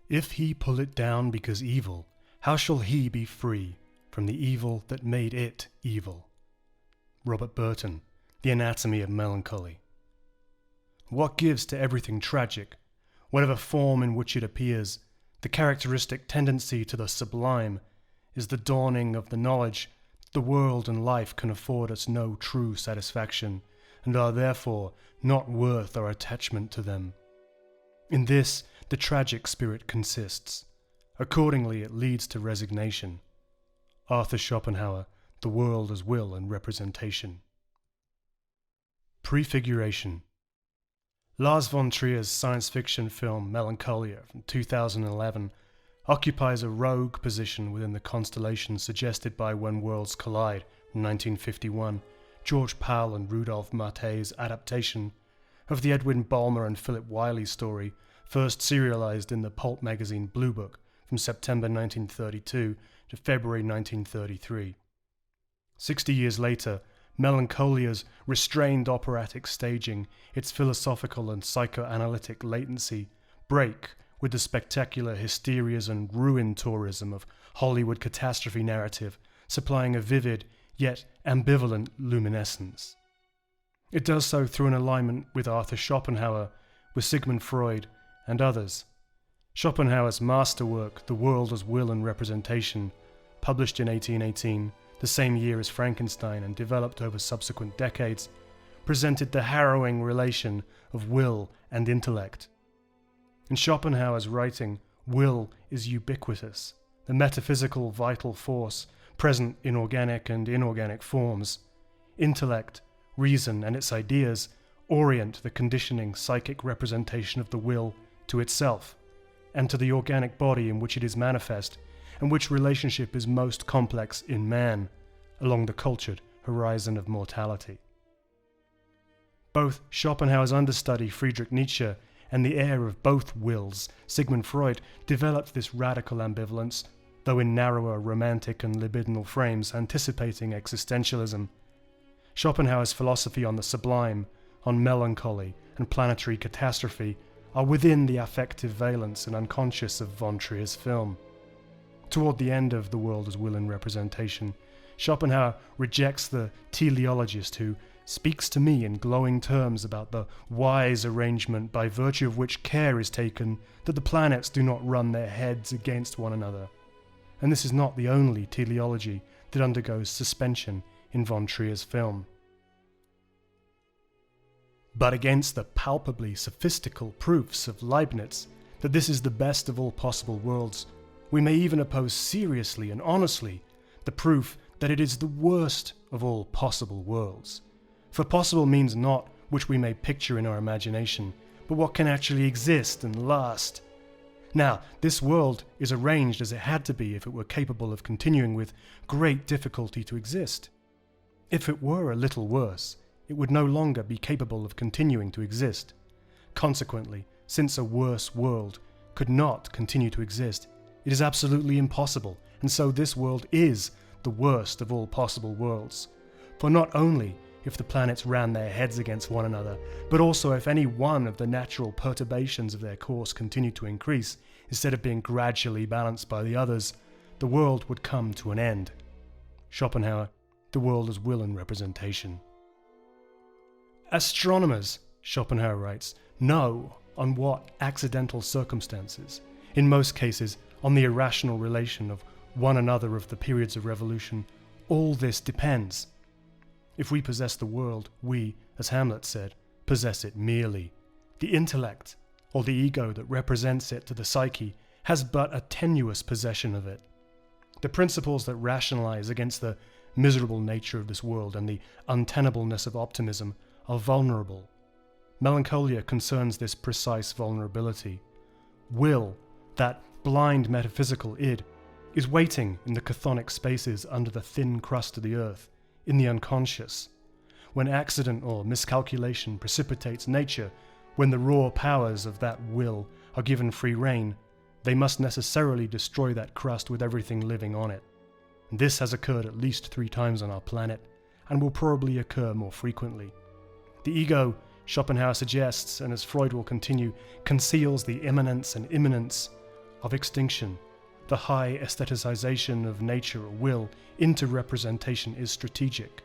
If he pull it down because evil, how shall he be free from the evil that made it evil? Robert Burton, The Anatomy of Melancholy. What gives to everything tragic, whatever form in which it appears, the characteristic tendency to the sublime, is the dawning of the knowledge that the world and life can afford us no true satisfaction, and are therefore not worth our attachment to them. In this the tragic spirit consists. Accordingly it leads to resignation. Arthur Schopenhauer, The World as Will and Representation. Prefiguration. Lars von Trier's science fiction film Melancholia from 2011 occupies a rogue position within the constellation suggested by When Worlds Collide from 1951, George Powell and Rudolf Maté's adaptation of the Edwin Ballmer and Philip Wiley story, first serialized in the pulp magazine Blue Book from September 1932 to February 1933. 60 years later, Melancholia's restrained operatic staging, its philosophical and psychoanalytic latency, break with the spectacular hysterias and ruin tourism of Hollywood catastrophe narrative, supplying a vivid yet ambivalent luminescence. It does so through an alignment with Arthur Schopenhauer, with Sigmund Freud, and others. Schopenhauer's masterwork, The World as Will and Representation, published in 1818, the same year as Frankenstein and developed over subsequent decades, presented the harrowing relation of will and intellect. In Schopenhauer's writing, will is ubiquitous, the metaphysical vital force present in organic and inorganic forms. Intellect, reason, and its ideas orient the conditioning psychic representation of the will to itself, and to the organic body in which it is manifest, and which relationship is most complex in man, along the cultured horizon of mortality. Both Schopenhauer's understudy Friedrich Nietzsche and the heir of both wills, Sigmund Freud, developed this radical ambivalence, though in narrower romantic and libidinal frames anticipating existentialism. Schopenhauer's philosophy on the sublime, on melancholy and planetary catastrophe are within the affective valence and unconscious of von Trier's film. Toward the end of The World as Will and Representation, Schopenhauer rejects the teleologist who speaks to me in glowing terms about the wise arrangement by virtue of which care is taken that the planets do not run their heads against one another. And this is not the only teleology that undergoes suspension in von Trier's film. But against the palpably sophistical proofs of Leibniz that this is the best of all possible worlds, we may even oppose seriously and honestly the proof that it is the worst of all possible worlds. For possible means not which we may picture in our imagination, but what can actually exist and last. Now, this world is arranged as it had to be if it were capable of continuing with great difficulty to exist. If it were a little worse, it would no longer be capable of continuing to exist. Consequently, since a worse world could not continue to exist, it is absolutely impossible, and so this world is the worst of all possible worlds. For not only if the planets ran their heads against one another, but also if any one of the natural perturbations of their course continued to increase, instead of being gradually balanced by the others, the world would come to an end. Schopenhauer, The World as Will and Representation. Astronomers, Schopenhauer writes, know on what accidental circumstances, in most cases on the irrational relation of one another of the periods of revolution, all this depends. If we possess the world, we, as Hamlet said, possess it merely. The intellect, or the ego that represents it to the psyche, has but a tenuous possession of it. The principles that rationalize against the miserable nature of this world and the untenableness of optimism are vulnerable. Melancholia concerns this precise vulnerability. Will, that blind metaphysical id, is waiting in the chthonic spaces under the thin crust of the earth, in the unconscious. When accident or miscalculation precipitates nature, when the raw powers of that will are given free rein, they must necessarily destroy that crust with everything living on it. And this has occurred at least 3 times on our planet, and will probably occur more frequently. The ego, Schopenhauer suggests, and as Freud will continue, conceals the immanence and imminence of Extinction, the high aestheticization of nature or will into representation is strategic.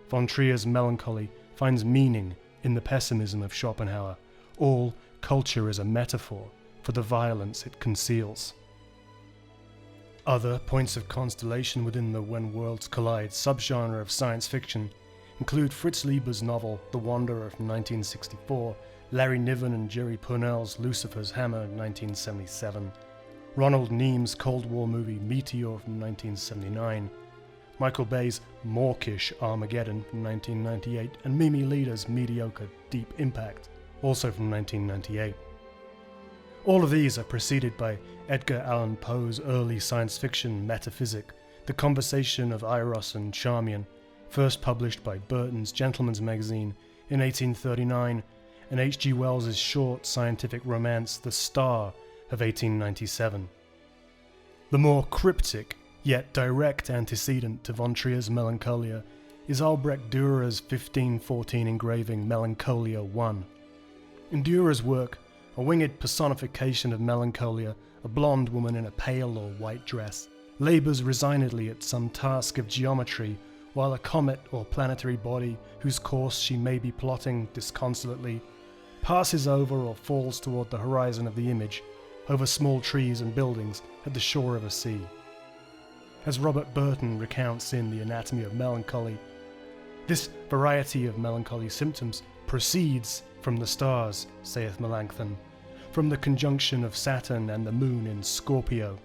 Von Trier's Melancholy finds meaning in the pessimism of Schopenhauer. All culture is a metaphor for the violence it conceals. Other points of constellation within the When Worlds Collide subgenre of science fiction include Fritz Leiber's novel The Wanderer from 1964, Larry Niven and Jerry Pournelle's Lucifer's Hammer in 1977, Ronald Neam's Cold War movie Meteor from 1979, Michael Bay's mawkish Armageddon from 1998, and Mimi Leder's mediocre Deep Impact, also from 1998. All of these are preceded by Edgar Allan Poe's early science fiction Metaphysic, The Conversation of Eros and Charmian, first published by Burton's Gentleman's Magazine in 1839, and H.G. Wells's short scientific romance The Star of 1897. The more cryptic yet direct antecedent to von Trier's Melancholia is Albrecht Dürer's 1514 engraving Melancholia I. In Dürer's work, a winged personification of melancholia, a blonde woman in a pale or white dress, labours resignedly at some task of geometry, while a comet or planetary body, whose course she may be plotting disconsolately, passes over or falls toward the horizon of the image, over small trees and buildings at the shore of a sea. As Robert Burton recounts in The Anatomy of Melancholy, this variety of melancholy symptoms proceeds from the stars, saith Melanchthon, from the conjunction of Saturn and the moon in Scorpio.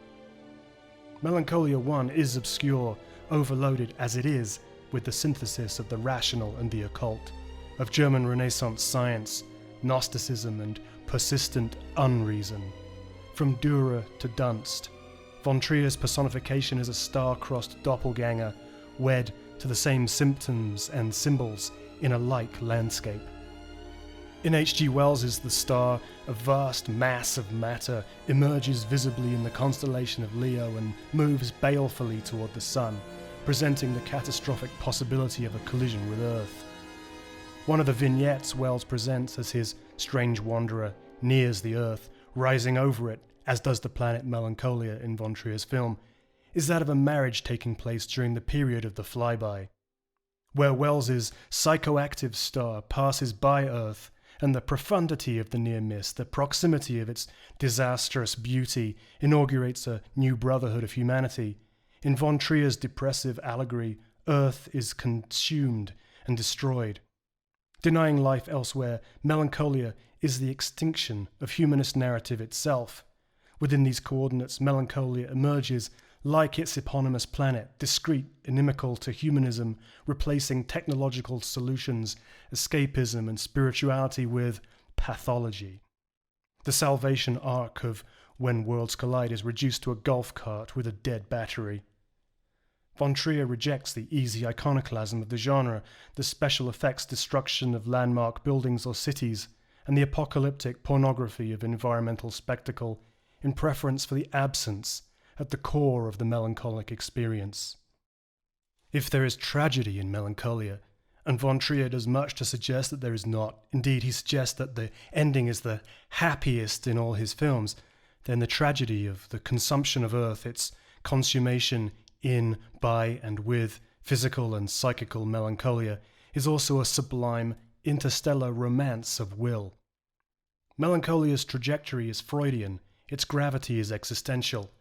Melancholia I is obscure, overloaded as it is with the synthesis of the rational and the occult, of German Renaissance science, Gnosticism and persistent unreason. From Dürer to Dunst, von Trier's personification is a star-crossed doppelganger, wed to the same symptoms and symbols in a like landscape. In H.G. Wells's The Star, a vast mass of matter emerges visibly in the constellation of Leo and moves balefully toward the sun, presenting the catastrophic possibility of a collision with Earth. One of the vignettes Wells presents as his strange wanderer nears the Earth, rising over it, as does the planet Melancholia in von Trier's film, is that of a marriage taking place during the period of the flyby, where Wells's psychoactive star passes by Earth, and the profundity of the near miss, the proximity of its disastrous beauty, inaugurates a new brotherhood of humanity. In von Trier's depressive allegory, Earth is consumed and destroyed. Denying life elsewhere, Melancholia is the extinction of humanist narrative itself. Within these coordinates, Melancholia emerges like its eponymous planet, discrete, inimical to humanism, replacing technological solutions, escapism and spirituality with pathology. The salvation arc of When Worlds Collide is reduced to a golf cart with a dead battery. Von Trier rejects the easy iconoclasm of the genre, the special effects destruction of landmark buildings or cities, and the apocalyptic pornography of environmental spectacle, in preference for the absence at the core of the melancholic experience. If there is tragedy in Melancholia, and von Trier does much to suggest that there is not, indeed he suggests that the ending is the happiest in all his films, then the tragedy of the consumption of Earth, its consummation in, by, and with physical and psychical melancholia, is also a sublime interstellar romance of will. Melancholia's trajectory is Freudian, its gravity is existential.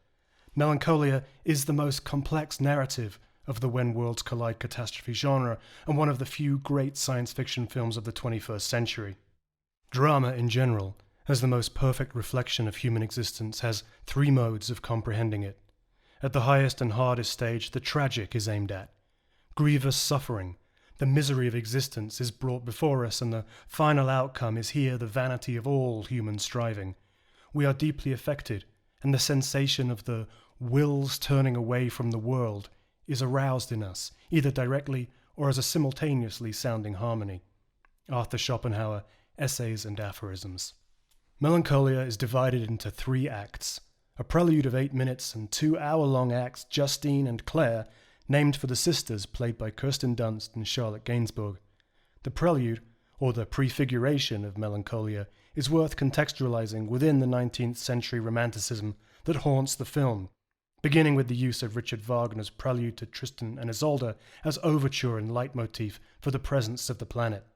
Melancholia is the most complex narrative of the When Worlds Collide catastrophe genre, and one of the few great science fiction films of the 21st century. Drama in general, as the most perfect reflection of human existence, has three modes of comprehending it. At the highest and hardest stage, the tragic is aimed at. Grievous suffering, the misery of existence, is brought before us, and the final outcome is here the vanity of all human striving. We are deeply affected, and the sensation of the will's turning away from the world is aroused in us, either directly or as a simultaneously sounding harmony. Arthur Schopenhauer, Essays and Aphorisms. Melancholia is divided into 3 acts, a prelude of 8 minutes and 2-hour-long acts, Justine and Claire, named for the sisters played by Kirsten Dunst and Charlotte Gainsbourg. The prelude, or the prefiguration of Melancholia, is worth contextualizing within the 19th century Romanticism that haunts the film, beginning with the use of Richard Wagner's Prelude to Tristan and Isolde as overture and leitmotif for the presence of the planet.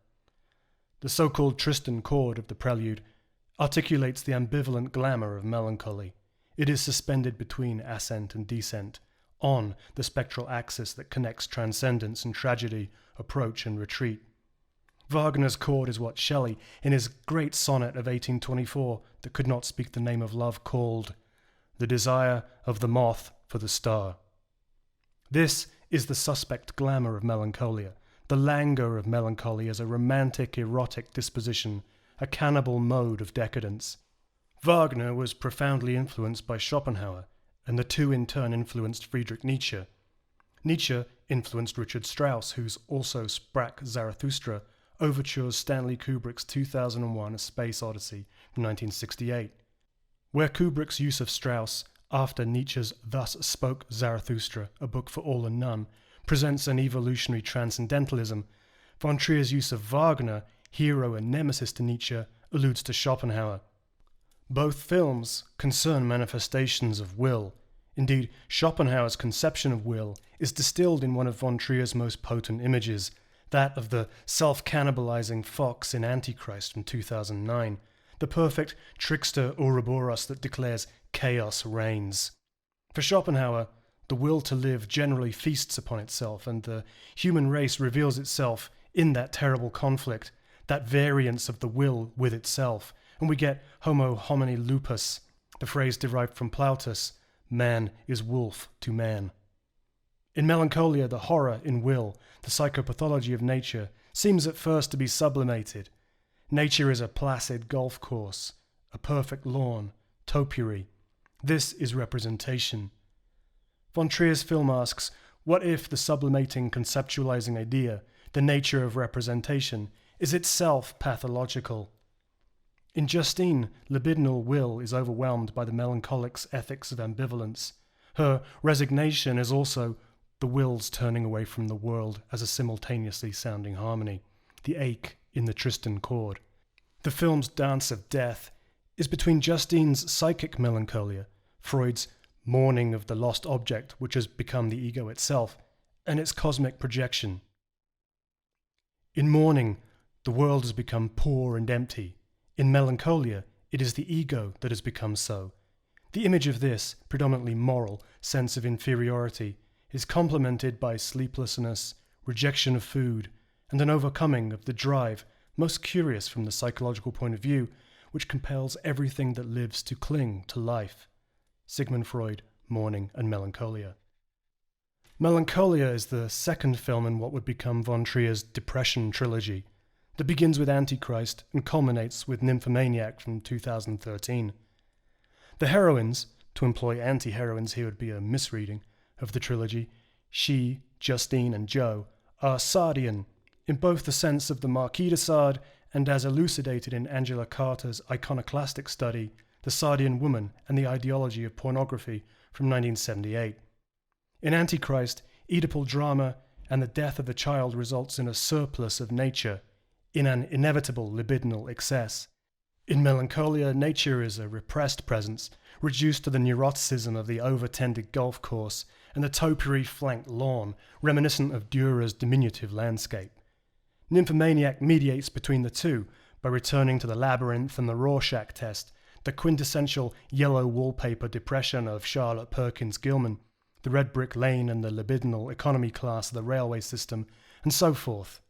The so-called Tristan chord of the Prelude articulates the ambivalent glamour of melancholy. It is suspended between ascent and descent, on the spectral axis that connects transcendence and tragedy, approach and retreat. Wagner's chord is what Shelley, in his great sonnet of 1824 that could not speak the name of love, called the desire of the moth for the star. This is the suspect glamour of melancholia, the languor of melancholy as a romantic, erotic disposition, a cannibal mode of decadence. Wagner was profoundly influenced by Schopenhauer, and the two in turn influenced Friedrich Nietzsche. Nietzsche influenced Richard Strauss, whose also Sprach Zarathustra overtures Stanley Kubrick's 2001 A Space Odyssey from 1968, where Kubrick's use of Strauss after Nietzsche's Thus Spoke Zarathustra, a book for all and none, presents an evolutionary transcendentalism. Von Trier's use of Wagner, hero and nemesis to Nietzsche, alludes to Schopenhauer. Both films concern manifestations of will. Indeed, Schopenhauer's conception of will is distilled in one of von Trier's most potent images, that of the self-cannibalizing fox in Antichrist from 2009, the perfect trickster Ouroboros that declares chaos reigns. For Schopenhauer, the will to live generally feasts upon itself, and the human race reveals itself in that terrible conflict, that variance of the will with itself, and we get homo homini lupus, the phrase derived from Plautus, man is wolf to man. In Melancholia, the horror in will, the psychopathology of nature, seems at first to be sublimated. Nature is a placid golf course, a perfect lawn, topiary. This is representation. Von Trier's film asks, what if the sublimating conceptualizing idea, the nature of representation, is itself pathological? In Justine, libidinal will is overwhelmed by the melancholic's ethics of ambivalence. Her resignation is also the will's turning away from the world as a simultaneously sounding harmony, the ache in the Tristan chord. The film's dance of death is between Justine's psychic melancholia, Freud's mourning of the lost object which has become the ego itself, and its cosmic projection. In mourning, the world has become poor and empty. In Melancholia, it is the ego that has become so. The image of this, predominantly moral, sense of inferiority is complemented by sleeplessness, rejection of food, and an overcoming of the drive, most curious from the psychological point of view, which compels everything that lives to cling to life. Sigmund Freud, Mourning and Melancholia. Melancholia is the second film in what would become von Trier's Depression trilogy, that begins with Antichrist and culminates with Nymphomaniac from 2013. The heroines, to employ anti-heroines here would be a misreading of the trilogy, she, Justine and Jo, are Sardian, in both the sense of the Marquis de Sade and as elucidated in Angela Carter's iconoclastic study, The Sardian Woman and the Ideology of Pornography from 1978. In Antichrist, Oedipal drama and the death of the child results in a surplus of nature, in an inevitable libidinal excess. In Melancholia, nature is a repressed presence, reduced to the neuroticism of the over-tended golf course and the topiary-flanked lawn, reminiscent of Dürer's diminutive landscape. Nymphomaniac mediates between the two by returning to the labyrinth and the Rorschach test, the quintessential yellow wallpaper depression of Charlotte Perkins Gilman, the red brick lane and the libidinal economy class of the railway system, and so forth.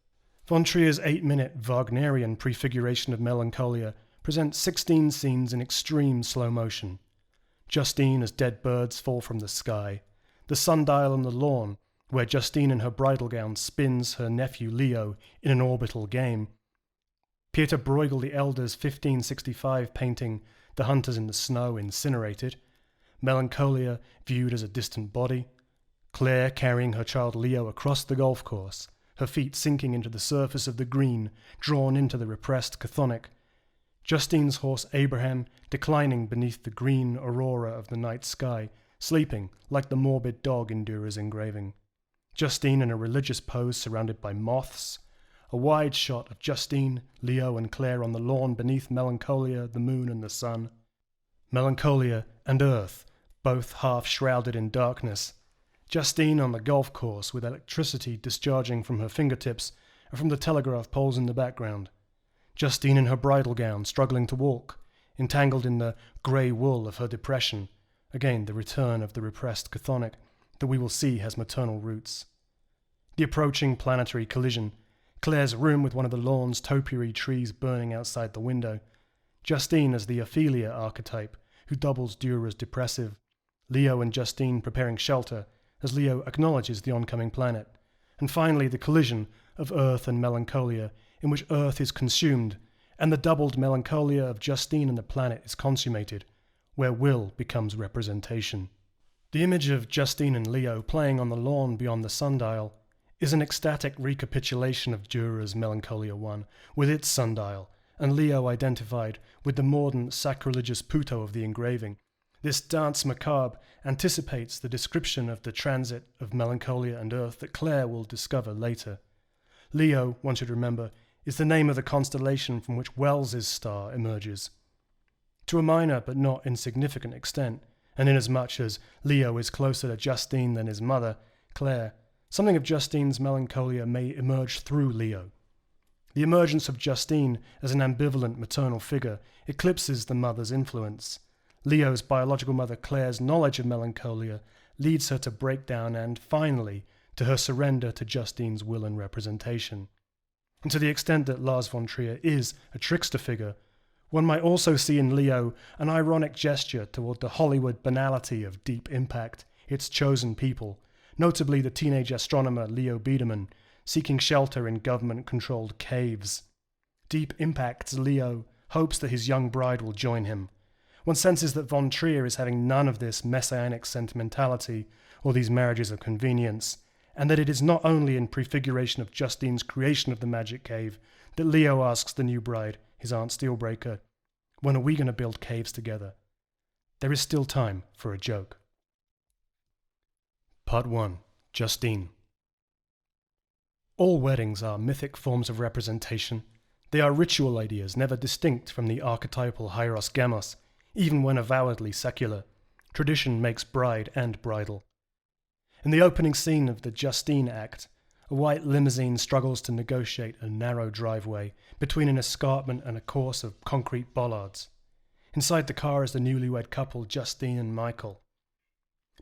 Von Trier's 8-minute Wagnerian prefiguration of Melancholia presents 16 scenes in extreme slow motion. Justine as dead birds fall from the sky, the sundial on the lawn, where Justine in her bridal gown spins her nephew Leo in an orbital game, Pieter Bruegel the Elder's 1565 painting The Hunters in the Snow incinerated, Melancholia viewed as a distant body, Claire carrying her child Leo across the golf course, her feet sinking into the surface of the green, drawn into the repressed chthonic, Justine's horse Abraham declining beneath the green aurora of the night sky, sleeping like the morbid dog in Dürer's engraving, Justine in a religious pose surrounded by moths, a wide shot of Justine, Leo and Claire on the lawn beneath Melancholia, the moon and the sun, Melancholia and Earth, both half shrouded in darkness. Justine on the golf course with electricity discharging from her fingertips and from the telegraph poles in the background. Justine in her bridal gown, struggling to walk, entangled in the grey wool of her depression. Again, the return of the repressed chthonic that we will see has maternal roots. The approaching planetary collision. Claire's room with one of the lawn's topiary trees burning outside the window. Justine as the Ophelia archetype, who doubles Dürer as depressive. Leo and Justine preparing shelter, as Leo acknowledges the oncoming planet. And finally, the collision of Earth and Melancholia, in which Earth is consumed, and the doubled Melancholia of Justine and the planet is consummated, where will becomes representation. The image of Justine and Leo playing on the lawn beyond the sundial is an ecstatic recapitulation of Dürer's Melancholia 1, with its sundial, and Leo identified with the mordant sacrilegious Puto of the engraving. This dance macabre anticipates the description of the transit of Melancholia and Earth that Claire will discover later. Leo, one should remember, is the name of the constellation from which Wells's star emerges. To a minor but not insignificant extent, and inasmuch as Leo is closer to Justine than his mother, Claire, something of Justine's Melancholia may emerge through Leo. The emergence of Justine as an ambivalent maternal figure eclipses the mother's influence. Leo's biological mother Claire's knowledge of Melancholia leads her to break down and, finally, to her surrender to Justine's will and representation. And to the extent that Lars von Trier is a trickster figure, one might also see in Leo an ironic gesture toward the Hollywood banality of Deep Impact, its chosen people, notably the teenage astronomer Leo Biederman, seeking shelter in government-controlled caves. Deep Impact's Leo hopes that his young bride will join him. One senses that von Trier is having none of this messianic sentimentality or these marriages of convenience, and that it is not only in prefiguration of Justine's creation of the magic cave that Leo asks the new bride, his Aunt Steelbreaker, "When are we going to build caves together?" There is still time for a joke. Part 1. Justine. All weddings are mythic forms of representation. They are ritual ideas never distinct from the archetypal hieros gamos, even when avowedly secular. Tradition makes bride and bridal. In the opening scene of the Justine Act, a white limousine struggles to negotiate a narrow driveway between an escarpment and a course of concrete bollards. Inside the car is the newlywed couple Justine and Michael.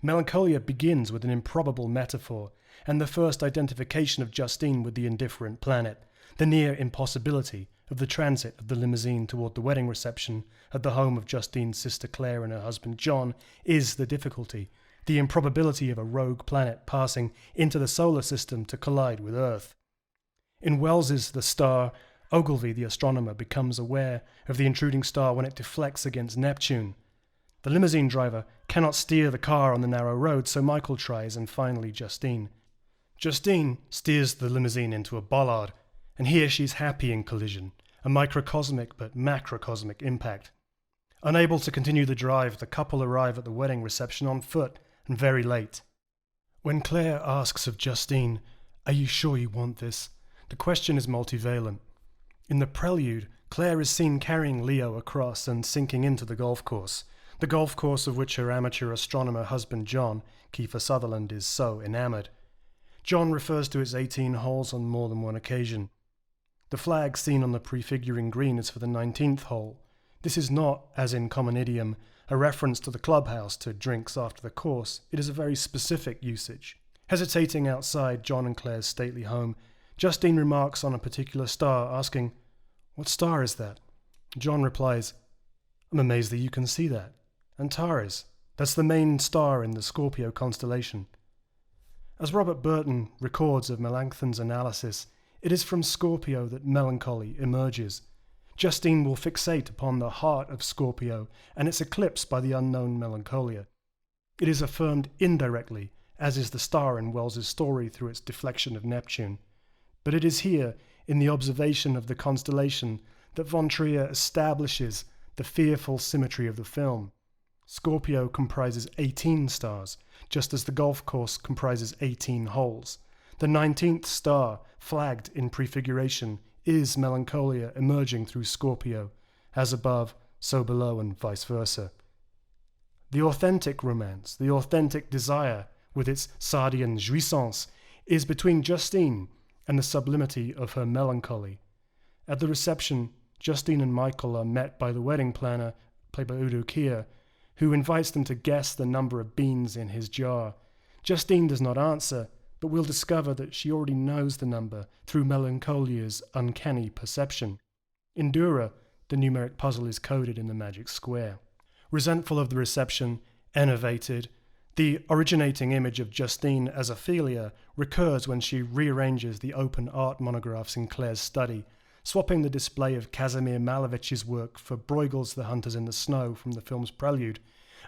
Melancholia begins with an improbable metaphor and the first identification of Justine with the indifferent planet, the near impossibility of the transit of the limousine toward the wedding reception at the home of Justine's sister Claire and her husband John is the difficulty, the improbability of a rogue planet passing into the solar system to collide with Earth. In Wells's The Star, Ogilvy the astronomer becomes aware of the intruding star when it deflects against Neptune. The limousine driver cannot steer the car on the narrow road, so Michael tries, and finally Justine. Justine steers the limousine into a bollard, and here she's happy in collision, a microcosmic but macrocosmic impact. Unable to continue the drive, the couple arrive at the wedding reception on foot and very late. When Claire asks of Justine, "Are you sure you want this?" the question is multivalent. In the Prelude, Claire is seen carrying Leo across and sinking into the golf course of which her amateur astronomer husband John, Kiefer Sutherland, is so enamoured. John refers to its 18 holes on more than one occasion. The flag seen on the prefiguring green is for the 19th hole. This is not, as in common idiom, a reference to the clubhouse to drinks after the course. It is a very specific usage. Hesitating outside John and Claire's stately home, Justine remarks on a particular star, asking, "What star is that?" John replies, "I'm amazed that you can see that. Antares. That's the main star in the Scorpio constellation." As Robert Burton records of Melanchthon's analysis, it is from Scorpio that melancholy emerges. Justine will fixate upon the heart of Scorpio and its eclipse by the unknown Melancholia. It is affirmed indirectly, as is the star in Wells's story through its deflection of Neptune. But it is here, in the observation of the constellation, that von Trier establishes the fearful symmetry of the film. Scorpio comprises 18 stars, just as the golf course comprises 18 holes. The 19th star, flagged in prefiguration, is Melancholia emerging through Scorpio, as above, so below, and vice versa. The authentic romance, the authentic desire, with its Sardian jouissance, is between Justine and the sublimity of her melancholy. At the reception, Justine and Michael are met by the wedding planner, played by Udo Kier, who invites them to guess the number of beans in his jar. Justine does not answer, but we'll discover that she already knows the number through Melancholia's uncanny perception. In Dürer, the numeric puzzle is coded in the magic square. Resentful of the reception, enervated, the originating image of Justine as Ophelia recurs when she rearranges the open art monographs in Claire's study, swapping the display of Kazimir Malevich's work for Bruegel's The Hunters in the Snow from the film's Prelude,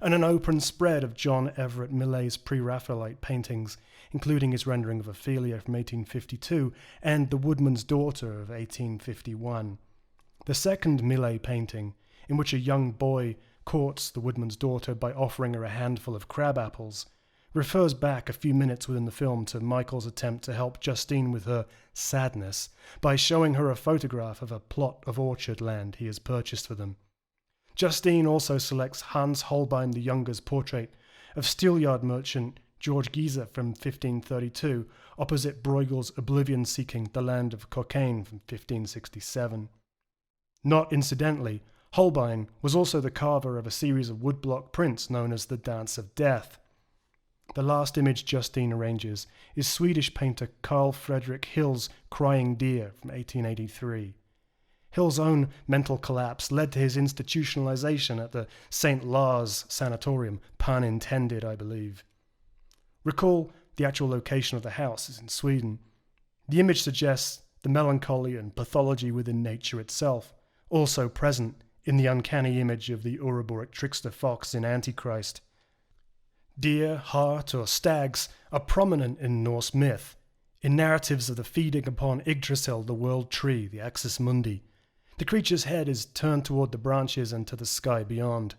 and an open spread of John Everett Millet's pre-Raphaelite paintings, including his rendering of Ophelia from 1852 and The Woodman's Daughter of 1851. The second Millet painting, in which a young boy courts the woodman's daughter by offering her a handful of crab apples, refers back a few minutes within the film to Michael's attempt to help Justine with her sadness by showing her a photograph of a plot of orchard land he has purchased for them. Justine also selects Hans Holbein the Younger's portrait of steelyard merchant George Giza from 1532 opposite Bruegel's oblivion-seeking The Land of Cocaine from 1567. Not incidentally, Holbein was also the carver of a series of woodblock prints known as the Dance of Death. The last image Justine arranges is Swedish painter Carl Fredrik Hill's Crying Deer from 1883. Hill's own mental collapse led to his institutionalization at the St. Lars Sanatorium, pun intended, I believe. Recall the actual location of the house is in Sweden. The image suggests the melancholy and pathology within nature itself, also present in the uncanny image of the Ouroboros trickster fox in Antichrist. Deer, hart, or stags are prominent in Norse myth, in narratives of the feeding upon Yggdrasil, the world tree, the axis mundi. The creature's head is turned toward the branches and to the sky beyond.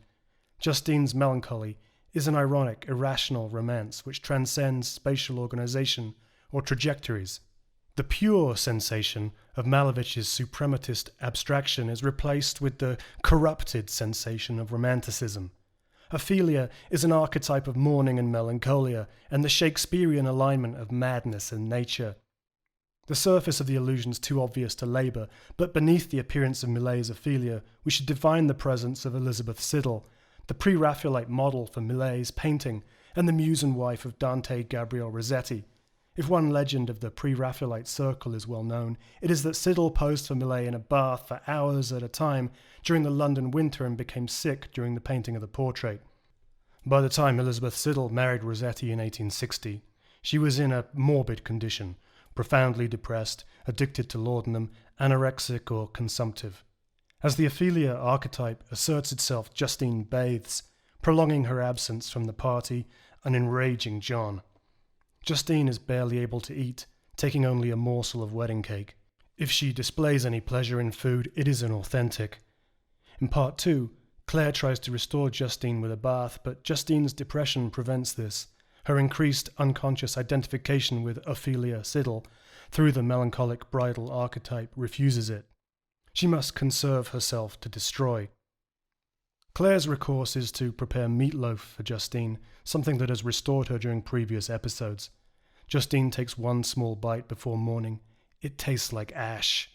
Justine's melancholy is an ironic, irrational romance which transcends spatial organization or trajectories. The pure sensation of Malevich's suprematist abstraction is replaced with the corrupted sensation of romanticism. Ophelia is an archetype of mourning and melancholia, and the Shakespearean alignment of madness and nature. The surface of the illusion is too obvious to labour, but beneath the appearance of Millet's Ophelia, we should divine the presence of Elizabeth Siddal, the pre-Raphaelite model for Millet's painting, and the muse and wife of Dante Gabriel Rossetti. If one legend of the pre-Raphaelite circle is well known, it is that Siddal posed for Millet in a bath for hours at a time during the London winter and became sick during the painting of the portrait. By the time Elizabeth Siddal married Rossetti in 1860, she was in a morbid condition, profoundly depressed, addicted to laudanum, anorexic or consumptive. As the Ophelia archetype asserts itself, Justine bathes, prolonging her absence from the party and enraging John. Justine is barely able to eat, taking only a morsel of wedding cake. If she displays any pleasure in food, it is inauthentic. In part 2, Claire tries to restore Justine with a bath, but Justine's depression prevents this. Her increased unconscious identification with Ophelia Siddal through the melancholic bridal archetype refuses it. She must conserve herself to destroy. Claire's recourse is to prepare meatloaf for Justine, something that has restored her during previous episodes. Justine takes one small bite before morning. It tastes like ash.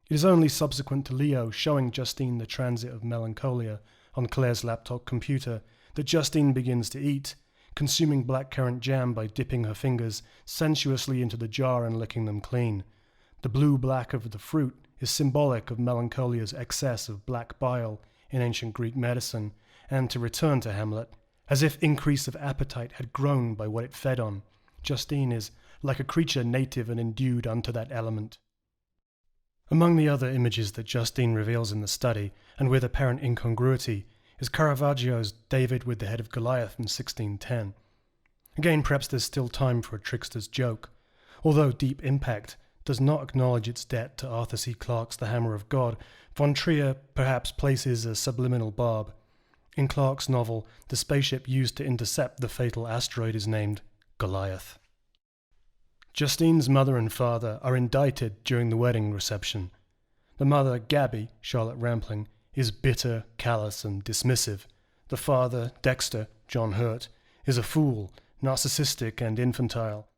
It is only subsequent to Leo showing Justine the transit of melancholia on Claire's laptop computer that Justine begins to eat, consuming blackcurrant jam by dipping her fingers sensuously into the jar and licking them clean. The blue-black of the fruit is symbolic of melancholia's excess of black bile in ancient Greek medicine, and to return to Hamlet, as if increase of appetite had grown by what it fed on, Justine is like a creature native and endued unto that element. Among the other images that Justine reveals in the study, and with apparent incongruity, is Caravaggio's David with the Head of Goliath from 1610. Again, perhaps there's still time for a trickster's joke, although Deep Impact does not acknowledge its debt to Arthur C. Clarke's The Hammer of God. Von Trier perhaps places a subliminal barb. In Clarke's novel, the spaceship used to intercept the fatal asteroid is named Goliath. Justine's mother and father are indicted during the wedding reception. The mother, Gabby, Charlotte Rampling, is bitter, callous, and dismissive. The father, Dexter, John Hurt, is a fool, narcissistic and infantile.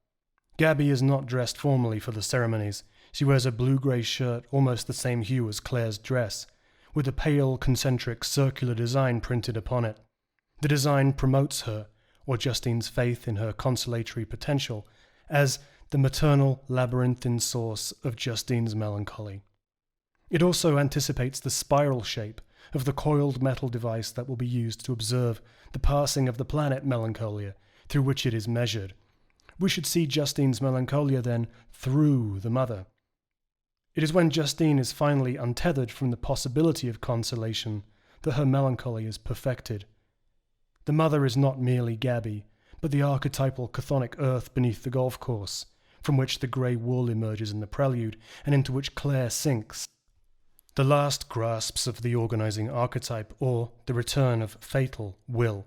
Gabby is not dressed formally for the ceremonies. She wears a blue-grey shirt almost the same hue as Claire's dress, with a pale, concentric, circular design printed upon it. The design promotes her, or Justine's faith in her consolatory potential, as the maternal, labyrinthine source of Justine's melancholy. It also anticipates the spiral shape of the coiled metal device that will be used to observe the passing of the planet Melancholia, through which it is measured. We should see Justine's melancholia, then, through the mother. It is when Justine is finally untethered from the possibility of consolation that her melancholy is perfected. The mother is not merely Gabby, but the archetypal chthonic earth beneath the golf course, from which the grey wool emerges in the Prelude, and into which Claire sinks. The last grasps of the organising archetype, or the return of fatal will.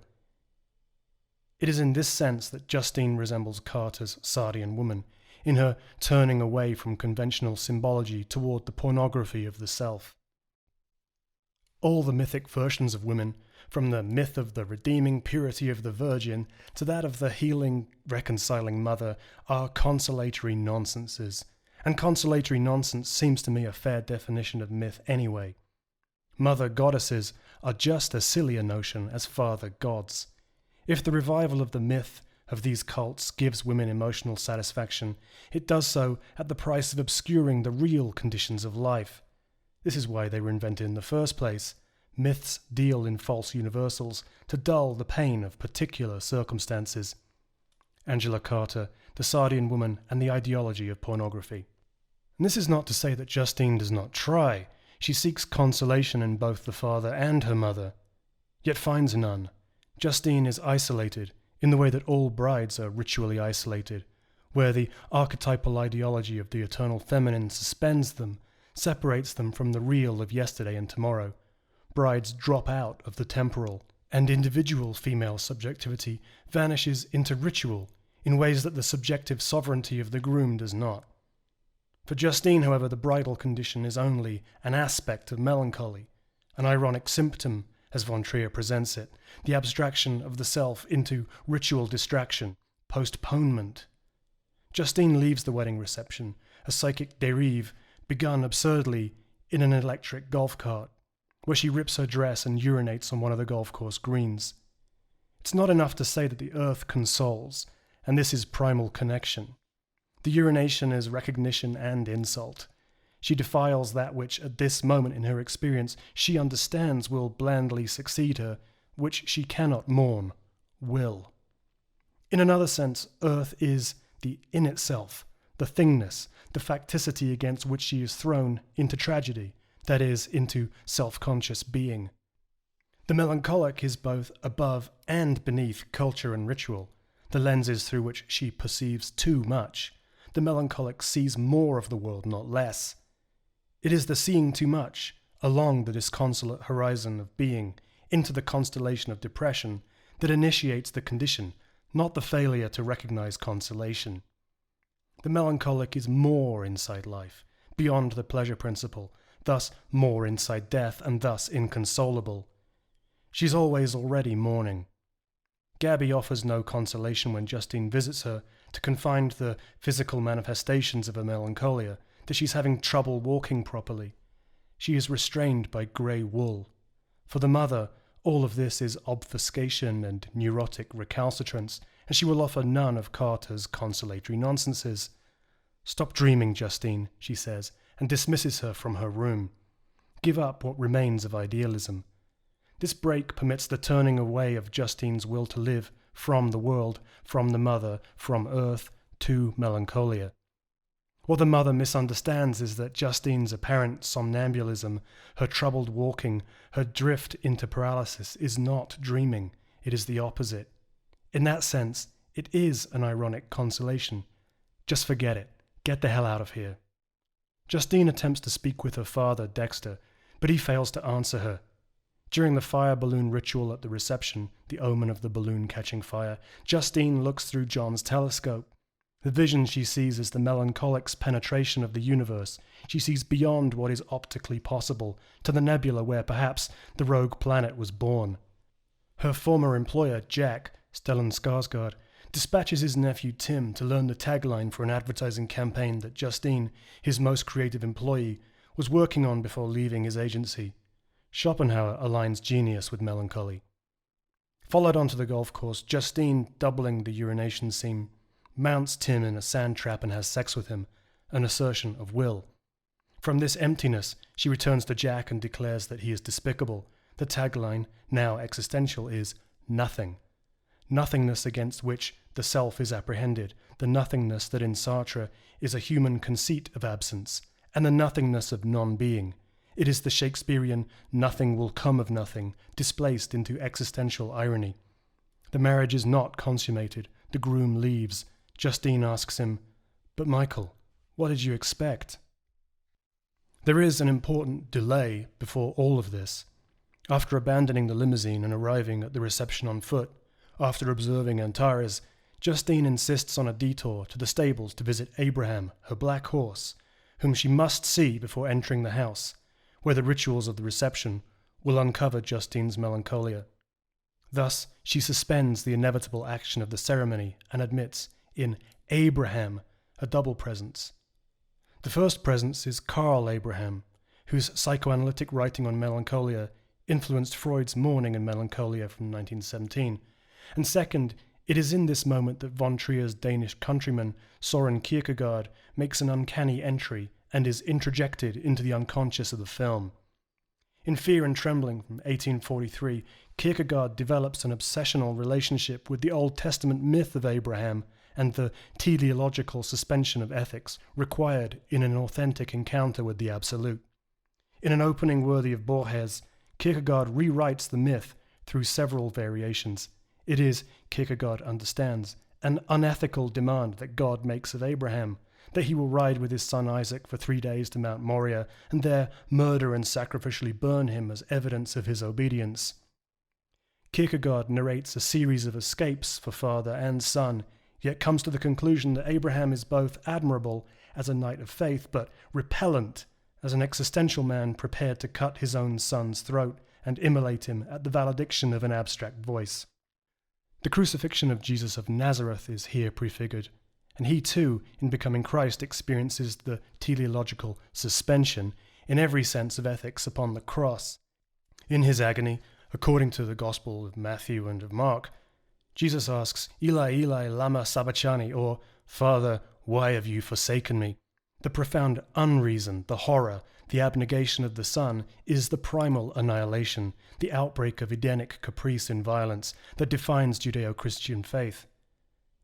It is in this sense that Justine resembles Carter's Sardian woman, in her turning away from conventional symbology toward the pornography of the self. All the mythic versions of women, from the myth of the redeeming purity of the Virgin to that of the healing, reconciling mother, are consolatory nonsenses, and consolatory nonsense seems to me a fair definition of myth anyway. Mother goddesses are just as silly a notion as father gods. If the revival of the myth of these cults gives women emotional satisfaction, it does so at the price of obscuring the real conditions of life. This is why they were invented in the first place. Myths deal in false universals to dull the pain of particular circumstances. Angela Carter, the Sardian woman, and the ideology of pornography. And this is not to say that Justine does not try. She seeks consolation in both the father and her mother, yet finds none. Justine is isolated, in the way that all brides are ritually isolated, where the archetypal ideology of the eternal feminine suspends them, separates them from the real of yesterday and tomorrow. Brides drop out of the temporal, and individual female subjectivity vanishes into ritual in ways that the subjective sovereignty of the groom does not. For Justine, however, the bridal condition is only an aspect of melancholy, an ironic symptom, as von Trier presents it, the abstraction of the self into ritual distraction, postponement. Justine leaves the wedding reception, a psychic dérive begun absurdly in an electric golf cart, where she rips her dress and urinates on one of the golf course greens. It's not enough to say that the earth consoles, and this is primal connection. The urination is recognition and insult. She defiles that which, at this moment in her experience, she understands will blandly succeed her, which she cannot mourn, will. In another sense, earth is the in itself, the thingness, the facticity against which she is thrown into tragedy, that is, into self-conscious being. The melancholic is both above and beneath culture and ritual, the lenses through which she perceives too much. The melancholic sees more of the world, not less. It is the seeing too much, along the disconsolate horizon of being, into the constellation of depression, that initiates the condition, not the failure to recognize consolation. The melancholic is more inside life, beyond the pleasure principle, thus more inside death, and thus inconsolable. She's always already mourning. Gabby offers no consolation when Justine visits her to confine the physical manifestations of her melancholia, that she's having trouble walking properly. She is restrained by grey wool. For the mother, all of this is obfuscation and neurotic recalcitrance, and she will offer none of Carter's consolatory nonsenses. "Stop dreaming, Justine," she says, and dismisses her from her room. Give up what remains of idealism. This break permits the turning away of Justine's will to live from the world, from the mother, from earth, to melancholia. What the mother misunderstands is that Justine's apparent somnambulism, her troubled walking, her drift into paralysis is not dreaming, it is the opposite. In that sense, it is an ironic consolation. Just forget it. Get the hell out of here. Justine attempts to speak with her father, Dexter, but he fails to answer her. During the fire balloon ritual at the reception, the omen of the balloon catching fire, Justine looks through John's telescope. The vision she sees is the melancholic's penetration of the universe. She sees beyond what is optically possible, to the nebula where perhaps the rogue planet was born. Her former employer, Jack, Stellan Skarsgård, dispatches his nephew Tim to learn the tagline for an advertising campaign that Justine, his most creative employee, was working on before leaving his agency. Schopenhauer aligns genius with melancholy. Followed onto the golf course, Justine, doubling the urination scene, mounts Tim in a sand trap and has sex with him, an assertion of will. From this emptiness, she returns to Jack and declares that he is despicable. The tagline, now existential, is nothing. Nothingness against which the self is apprehended, the nothingness that in Sartre is a human conceit of absence, and the nothingness of non-being. It is the Shakespearean nothing will come of nothing, displaced into existential irony. The marriage is not consummated. The groom leaves. Justine asks him, "But Michael, what did you expect?" There is an important delay before all of this. After abandoning the limousine and arriving at the reception on foot, after observing Antares, Justine insists on a detour to the stables to visit Abraham, her black horse, whom she must see before entering the house, where the rituals of the reception will uncover Justine's melancholia. Thus, she suspends the inevitable action of the ceremony and admits, in Abraham, a double presence. The first presence is Carl Abraham, whose psychoanalytic writing on melancholia influenced Freud's Mourning and Melancholia from 1917. And second, it is in this moment that von Trier's Danish countryman Søren Kierkegaard makes an uncanny entry and is introjected into the unconscious of the film. In Fear and Trembling from 1843, Kierkegaard develops an obsessional relationship with the Old Testament myth of Abraham and the teleological suspension of ethics required in an authentic encounter with the Absolute. In an opening worthy of Borges, Kierkegaard rewrites the myth through several variations. It is, Kierkegaard understands, an unethical demand that God makes of Abraham, that he will ride with his son Isaac for 3 days to Mount Moriah, and there murder and sacrificially burn him as evidence of his obedience. Kierkegaard narrates a series of escapes for father and son, yet comes to the conclusion that Abraham is both admirable as a knight of faith, but repellent as an existential man prepared to cut his own son's throat and immolate him at the valediction of an abstract voice. The crucifixion of Jesus of Nazareth is here prefigured, and he too, in becoming Christ, experiences the teleological suspension in every sense of ethics upon the cross. In his agony, according to the Gospel of Matthew and of Mark, Jesus asks, "Eli, Eli, lama sabachthani," or, "Father, why have you forsaken me?" The profound unreason, the horror, the abnegation of the Son is the primal annihilation, the outbreak of Edenic caprice and violence that defines Judeo-Christian faith.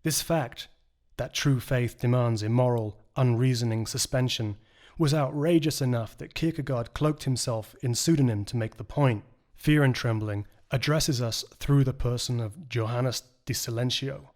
This fact, that true faith demands immoral, unreasoning suspension, was outrageous enough that Kierkegaard cloaked himself in pseudonym to make the point. Fear and Trembling addresses us through the person of Johannes de Silentio.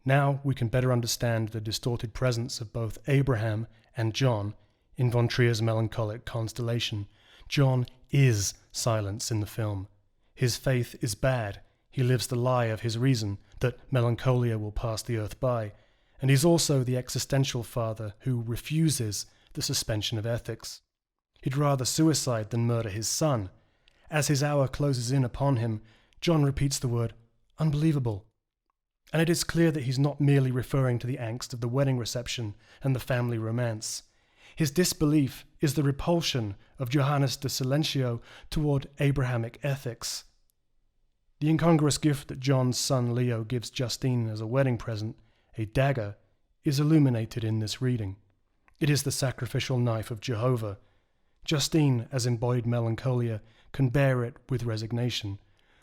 Now we can better understand the distorted presence of both Abraham and John in von Trier's melancholic constellation. John is silence in the film. His faith is bad. He lives the lie of his reason, that melancholia will pass the earth by, and he's also the existential father who refuses the suspension of ethics. He'd rather suicide than murder his son. As his hour closes in upon him, John repeats the word, "unbelievable." And it is clear that he's not merely referring to the angst of the wedding reception and the family romance. His disbelief is the repulsion of Johannes de Silentio toward Abrahamic ethics. The incongruous gift that John's son Leo gives Justine as a wedding present, a dagger, is illuminated in this reading. It is the sacrificial knife of Jehovah. Justine, as embodied melancholia, can bear it with resignation.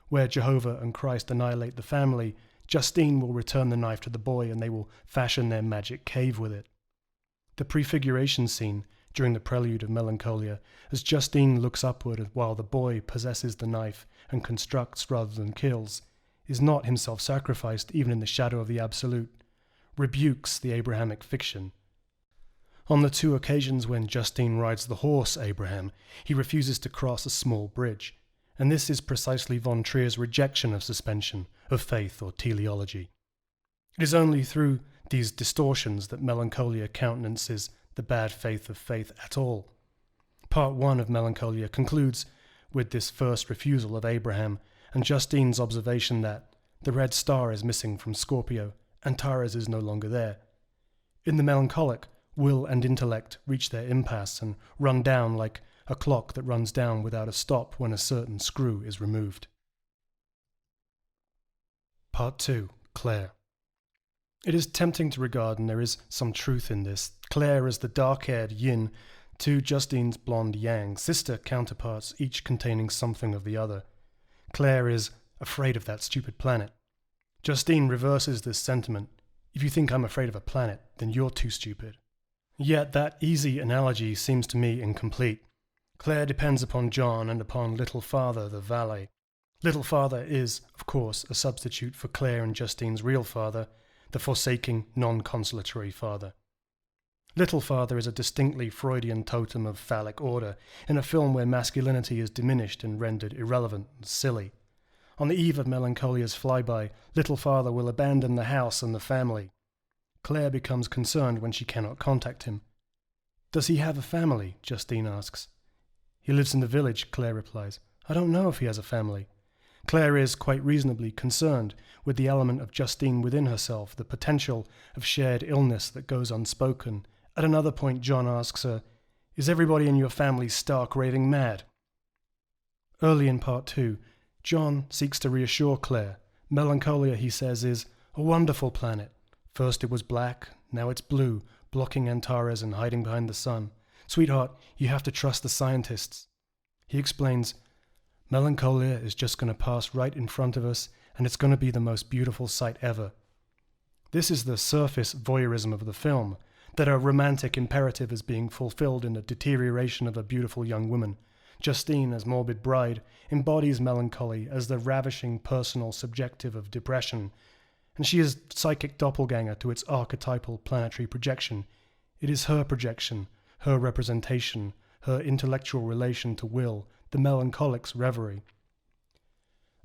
Where Jehovah and Christ annihilate the family, Justine will return the knife to the boy and they will fashion their magic cave with it. The prefiguration scene during the prelude of Melancholia, as Justine looks upward while the boy possesses the knife and constructs rather than kills, is not himself sacrificed even in the shadow of the Absolute, rebukes the Abrahamic fiction. On the 2 occasions when Justine rides the horse Abraham, he refuses to cross a small bridge, and this is precisely von Trier's rejection of suspension, of faith or teleology. It is only through these distortions that Melancholia countenances the bad faith of faith at all. Part 1 of Melancholia concludes with this first refusal of Abraham, and Justine's observation that the red star is missing from Scorpio and Tara's is no longer there. In the melancholic, will and intellect reach their impasse and run down like a clock that runs down without a stop when a certain screw is removed. Part 2. Claire. It is tempting to regard, and there is some truth in this, Claire as the dark-haired yin to Justine's blonde yang, sister counterparts each containing something of the other. Claire is afraid of that stupid planet. Justine reverses this sentiment. If you think I'm afraid of a planet, then you're too stupid. Yet that easy analogy seems to me incomplete. Claire depends upon John and upon Little Father, the valet. Little Father is, of course, a substitute for Claire and Justine's real father, the forsaking, non-consolatory father. Little Father is a distinctly Freudian totem of phallic order in a film where masculinity is diminished and rendered irrelevant and silly. On the eve of Melancholia's flyby, Little Father will abandon the house and the family. Claire becomes concerned when she cannot contact him. "Does he have a family?" Justine asks. "He lives in the village," Claire replies. "I don't know if he has a family." Claire is, quite reasonably, concerned with the element of Justine within herself, the potential of shared illness that goes unspoken. At another point, John asks her, "Is everybody in your family stark raving mad?" Early in Part 2, John seeks to reassure Claire. Melancholia, he says, is a wonderful planet. First it was black, now it's blue, blocking Antares and hiding behind the sun. Sweetheart, you have to trust the scientists. He explains, Melancholia is just going to pass right in front of us, and it's going to be the most beautiful sight ever. This is the surface voyeurism of the film, that a romantic imperative is being fulfilled in the deterioration of a beautiful young woman. Justine, as morbid bride, embodies melancholy as the ravishing personal subjective of depression, and she is psychic doppelganger to its archetypal planetary projection. It is her projection, her representation, her intellectual relation to will, the melancholic's reverie.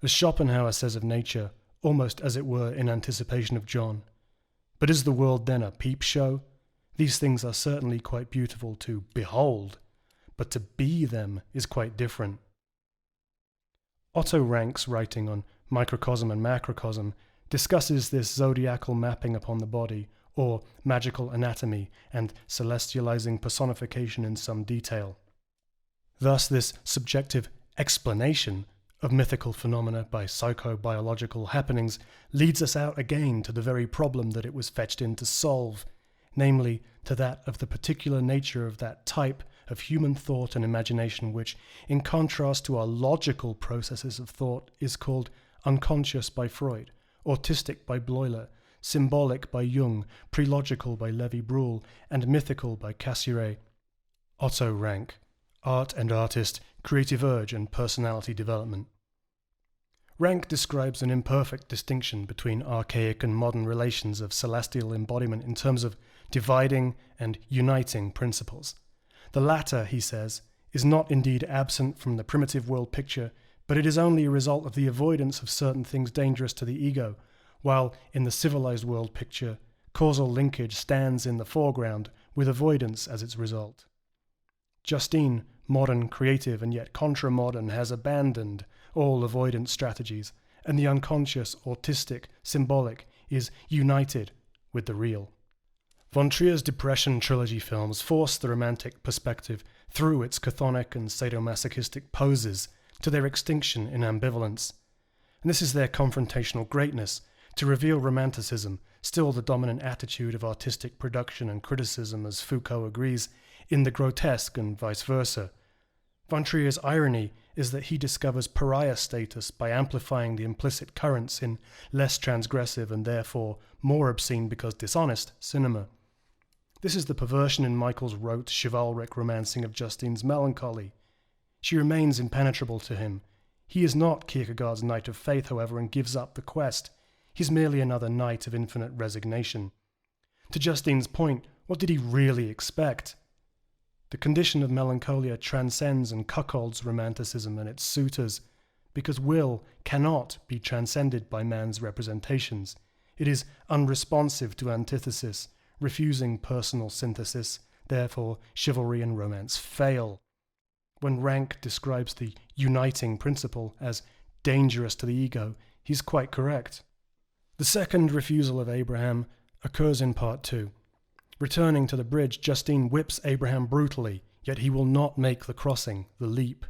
As Schopenhauer says of nature, almost as it were in anticipation of John, but is the world then a peep show? These things are certainly quite beautiful to behold, but to be them is quite different. Otto Rank's writing on microcosm and macrocosm discusses this zodiacal mapping upon the body, or magical anatomy and celestializing personification in some detail. Thus this subjective explanation of mythical phenomena by psychobiological happenings leads us out again to the very problem that it was fetched in to solve, namely to that of the particular nature of that type of human thought and imagination which, in contrast to our logical processes of thought, is called unconscious by Freud, autistic by Bleuler, symbolic by Jung, prelogical by Lévi-Bruhl, and mythical by Cassirer. Otto Rank, Art and Artist, Creative Urge and Personality Development. Rank describes an imperfect distinction between archaic and modern relations of celestial embodiment in terms of dividing and uniting principles. The latter, he says, is not indeed absent from the primitive world picture, but it is only a result of the avoidance of certain things dangerous to the ego, while in the civilized world picture, causal linkage stands in the foreground with avoidance as its result. Justine, modern, creative, and yet contra-modern, has abandoned all avoidance strategies, and the unconscious, autistic, symbolic is united with the real. Von Trier's Depression trilogy films force the romantic perspective through its chthonic and sadomasochistic poses to their extinction in ambivalence. And this is their confrontational greatness, to reveal romanticism, still the dominant attitude of artistic production and criticism, as Foucault agrees, in the grotesque and vice versa. Von Trier's irony is that he discovers pariah status by amplifying the implicit currents in less transgressive and therefore more obscene because dishonest cinema. This is the perversion in Michael's rote, chivalric romancing of Justine's melancholy. She remains impenetrable to him. He is not Kierkegaard's knight of faith, however, and gives up the quest. He's merely another knight of infinite resignation. To Justine's point, what did he really expect? The condition of melancholia transcends and cuckolds romanticism and its suitors, because will cannot be transcended by man's representations. It is unresponsive to antithesis, refusing personal synthesis, therefore chivalry and romance fail. When Rank describes the uniting principle as dangerous to the ego, he's quite correct. The second refusal of Abraham occurs in part 2. Returning to the bridge, Justine whips Abraham brutally, yet he will not make the crossing, the leap.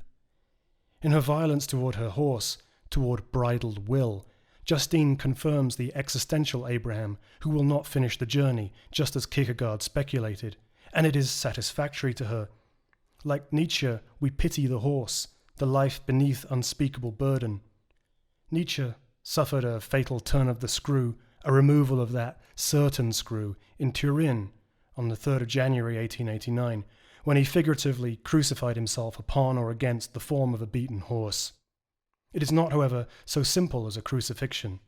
In her violence toward her horse, toward bridled will, Justine confirms the existential Abraham who will not finish the journey, just as Kierkegaard speculated, and it is satisfactory to her. Like Nietzsche, we pity the horse, the life beneath unspeakable burden. Nietzsche suffered a fatal turn of the screw, a removal of that certain screw, in Turin on the 3rd of January 1889, when he figuratively crucified himself upon or against the form of a beaten horse. It is not, however, so simple as a crucifixion.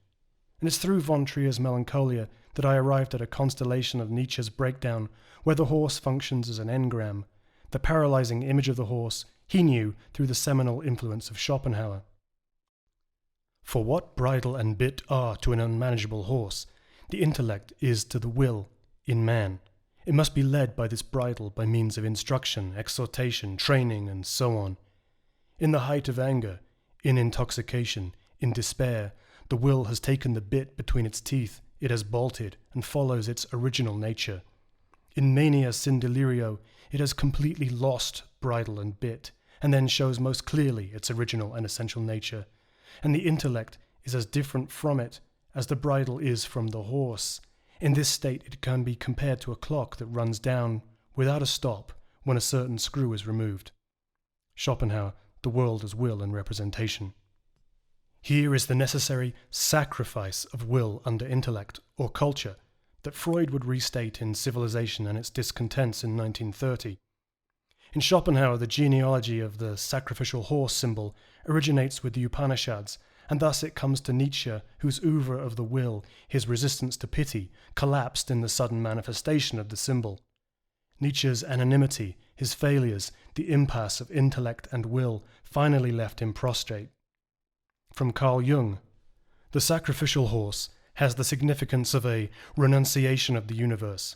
And it's through von Trier's Melancholia that I arrived at a constellation of Nietzsche's breakdown where the horse functions as an engram, the paralyzing image of the horse he knew through the seminal influence of Schopenhauer. For what bridle and bit are to an unmanageable horse, the intellect is to the will in man. It must be led by this bridle by means of instruction, exhortation, training, and so on. In the height of anger, in intoxication, in despair, the will has taken the bit between its teeth, it has bolted, and follows its original nature. In mania sin delirio, it has completely lost bridle and bit, and then shows most clearly its original and essential nature. And the intellect is as different from it as the bridle is from the horse. In this state it can be compared to a clock that runs down without a stop when a certain screw is removed. Schopenhauer, The World as Will and Representation. Here is the necessary sacrifice of will under intellect, or culture, that Freud would restate in Civilization and its Discontents in 1930. In Schopenhauer, the genealogy of the sacrificial horse symbol originates with the Upanishads, and thus it comes to Nietzsche, whose oeuvre of the will, his resistance to pity, collapsed in the sudden manifestation of the symbol. Nietzsche's anonymity, his failures, the impasse of intellect and will finally left him prostrate. From Carl Jung, the sacrificial horse has the significance of a renunciation of the universe.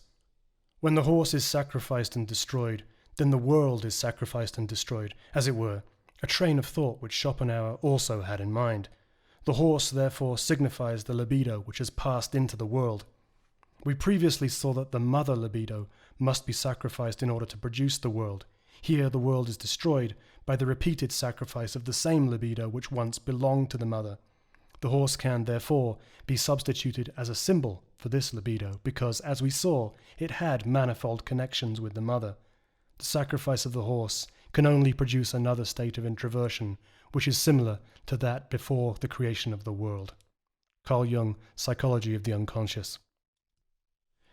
When the horse is sacrificed and destroyed, then the world is sacrificed and destroyed, as it were, a train of thought which Schopenhauer also had in mind. The horse, therefore, signifies the libido which has passed into the world. We previously saw that the mother libido must be sacrificed in order to produce the world. Here the world is destroyed by the repeated sacrifice of the same libido which once belonged to the mother. The horse can, therefore, be substituted as a symbol for this libido, because, as we saw, it had manifold connections with the mother. The sacrifice of the horse can only produce another state of introversion, which is similar to that before the creation of the world. Carl Jung, Psychology of the Unconscious.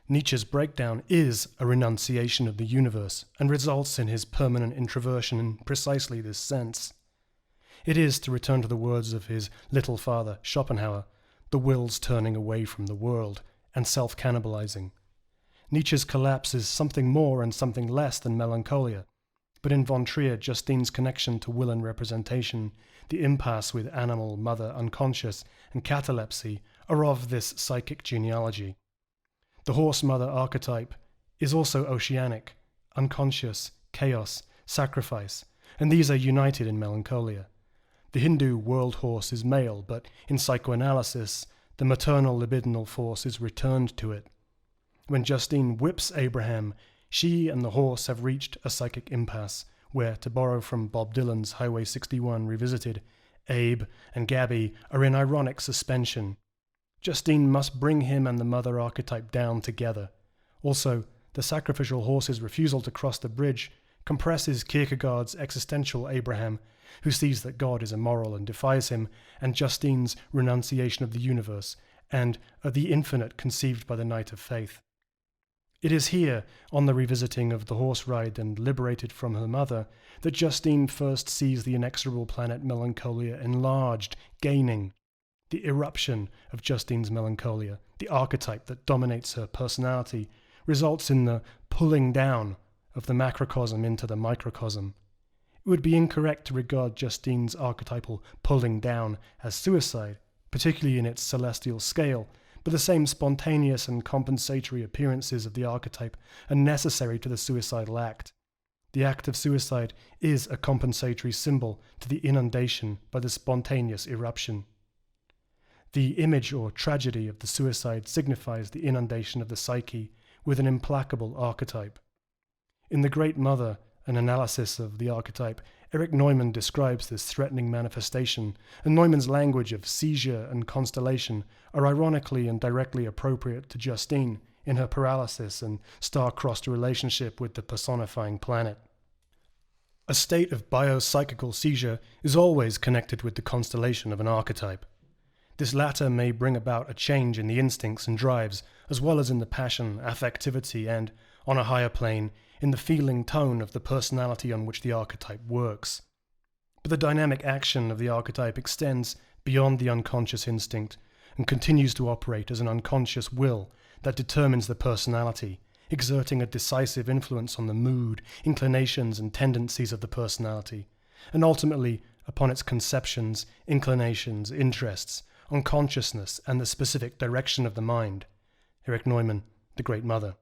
Nietzsche's breakdown is a renunciation of the universe and results in his permanent introversion in precisely this sense. It is, to return to the words of his little father, Schopenhauer, the will's turning away from the world and self-cannibalizing. Nietzsche's collapse is something more and something less than melancholia, but in von Trier, Justine's connection to will and representation, the impasse with animal, mother, unconscious, and catalepsy are of this psychic genealogy. The horse-mother archetype is also oceanic, unconscious, chaos, sacrifice, and these are united in melancholia. The Hindu world horse is male, but in psychoanalysis, the maternal libidinal force is returned to it. When Justine whips Abraham, she and the horse have reached a psychic impasse, where, to borrow from Bob Dylan's Highway 61 Revisited, Abe and Gabby are in ironic suspension. Justine must bring him and the mother archetype down together. Also, the sacrificial horse's refusal to cross the bridge compresses Kierkegaard's existential Abraham, who sees that God is immoral and defies him, and Justine's renunciation of the universe, and of the infinite conceived by the Knight of Faith. It is here, on the revisiting of the horse ride and liberated from her mother, that Justine first sees the inexorable planet Melancholia enlarged, gaining. The eruption of Justine's Melancholia, the archetype that dominates her personality, results in the pulling down of the macrocosm into the microcosm. It would be incorrect to regard Justine's archetypal pulling down as suicide, particularly in its celestial scale, but the same spontaneous and compensatory appearances of the archetype are necessary to the suicidal act. The act of suicide is a compensatory symbol to the inundation by the spontaneous eruption. The image or tragedy of the suicide signifies the inundation of the psyche with an implacable archetype. In The Great Mother, an analysis of the archetype, Erich Neumann describes this threatening manifestation, and Neumann's language of seizure and constellation are ironically and directly appropriate to Justine in her paralysis and star-crossed relationship with the personifying planet. A state of biopsychical seizure is always connected with the constellation of an archetype. This latter may bring about a change in the instincts and drives, as well as in the passion, affectivity, and, on a higher plane, in the feeling tone of the personality on which the archetype works. But the dynamic action of the archetype extends beyond the unconscious instinct and continues to operate as an unconscious will that determines the personality, exerting a decisive influence on the mood, inclinations, and tendencies of the personality, and ultimately upon its conceptions, inclinations, interests, on consciousness and the specific direction of the mind. Erich Neumann, The Great Mother.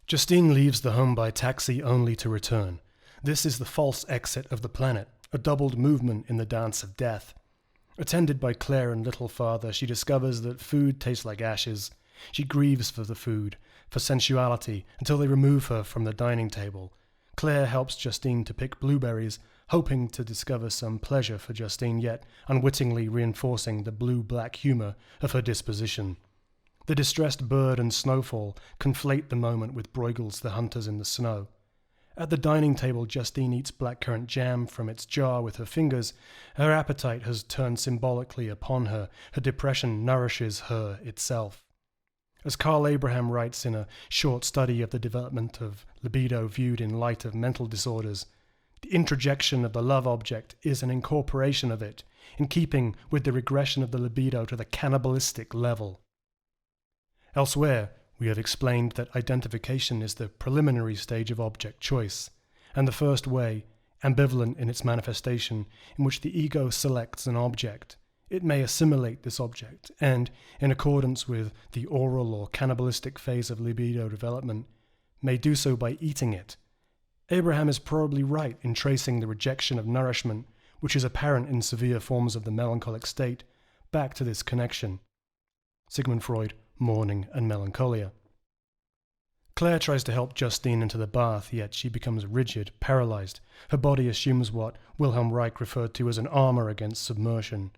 Justine leaves the home by taxi only to return. This is the false exit of the planet, a doubled movement in the dance of death. Attended by Claire and little father, she discovers that food tastes like ashes. She grieves for the food, for sensuality, until they remove her from the dining table. Claire helps Justine to pick blueberries, hoping to discover some pleasure for Justine, yet unwittingly reinforcing the blue-black humour of her disposition. The distressed bird and snowfall conflate the moment with Brueggel's The Hunters in the Snow. At the dining table, Justine eats blackcurrant jam from its jar with her fingers. Her appetite has turned symbolically upon her. Her depression nourishes her itself. As Carl Abraham writes in a short study of the development of libido viewed in light of mental disorders, the introjection of the love object is an incorporation of it, in keeping with the regression of the libido to the cannibalistic level. Elsewhere, we have explained that identification is the preliminary stage of object choice, and the first way, ambivalent in its manifestation, in which the ego selects an object. It may assimilate this object, and, in accordance with the oral or cannibalistic phase of libido development, may do so by eating it. Abraham is probably right in tracing the rejection of nourishment, which is apparent in severe forms of the melancholic state, back to this connection. Sigmund Freud, Mourning and Melancholia. Claire tries to help Justine into the bath, yet she becomes rigid, paralyzed. Her body assumes what Wilhelm Reich referred to as an armor against submersion.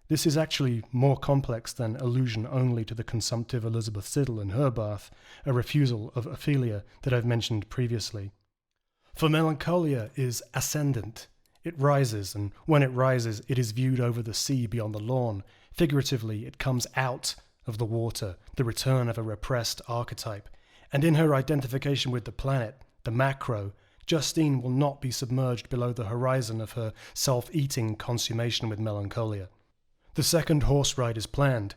This is actually more complex than allusion only to the consumptive Elizabeth Siddal in her bath, a refusal of Ophelia that I've mentioned previously. For Melancholia is ascendant. It rises, and when it rises, it is viewed over the sea beyond the lawn. Figuratively, it comes out of the water, the return of a repressed archetype. And in her identification with the planet, the macro, Justine will not be submerged below the horizon of her self-eating consummation with Melancholia. The second horse ride is planned,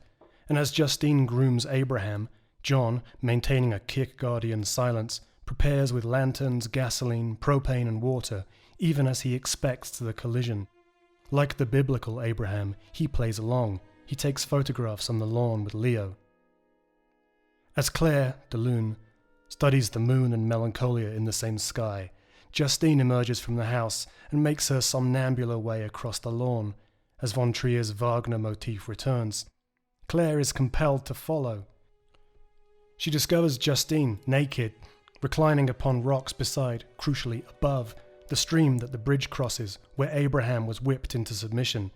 and as Justine grooms Abraham, John, maintaining a Kierkegaardian silence, prepares with lanterns, gasoline, propane and water, even as he expects the collision. Like the biblical Abraham, he plays along. He takes photographs on the lawn with Leo. As Claire, de Lune, studies the moon and Melancholia in the same sky, Justine emerges from the house and makes her somnambular way across the lawn. As von Trier's Wagner motif returns, Claire is compelled to follow. She discovers Justine, naked, reclining upon rocks beside, crucially above, the stream that the bridge crosses, where Abraham was whipped into submission.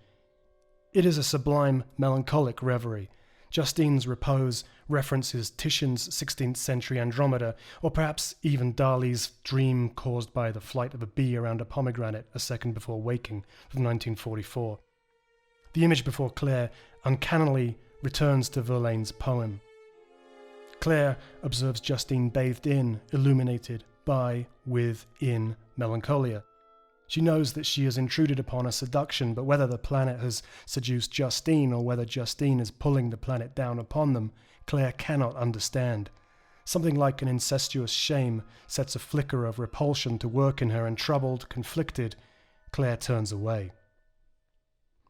It is a sublime, melancholic reverie. Justine's repose references Titian's 16th century Andromeda, or perhaps even Dali's dream caused by the flight of a bee around a pomegranate a second before waking from 1944. The image before Claire uncannily returns to Verlaine's poem. Claire observes Justine bathed in, illuminated by, with, in Melancholia. She knows that she has intruded upon a seduction, but whether the planet has seduced Justine or whether Justine is pulling the planet down upon them, Claire cannot understand. Something like an incestuous shame sets a flicker of repulsion to work in her, and troubled, conflicted, Claire turns away.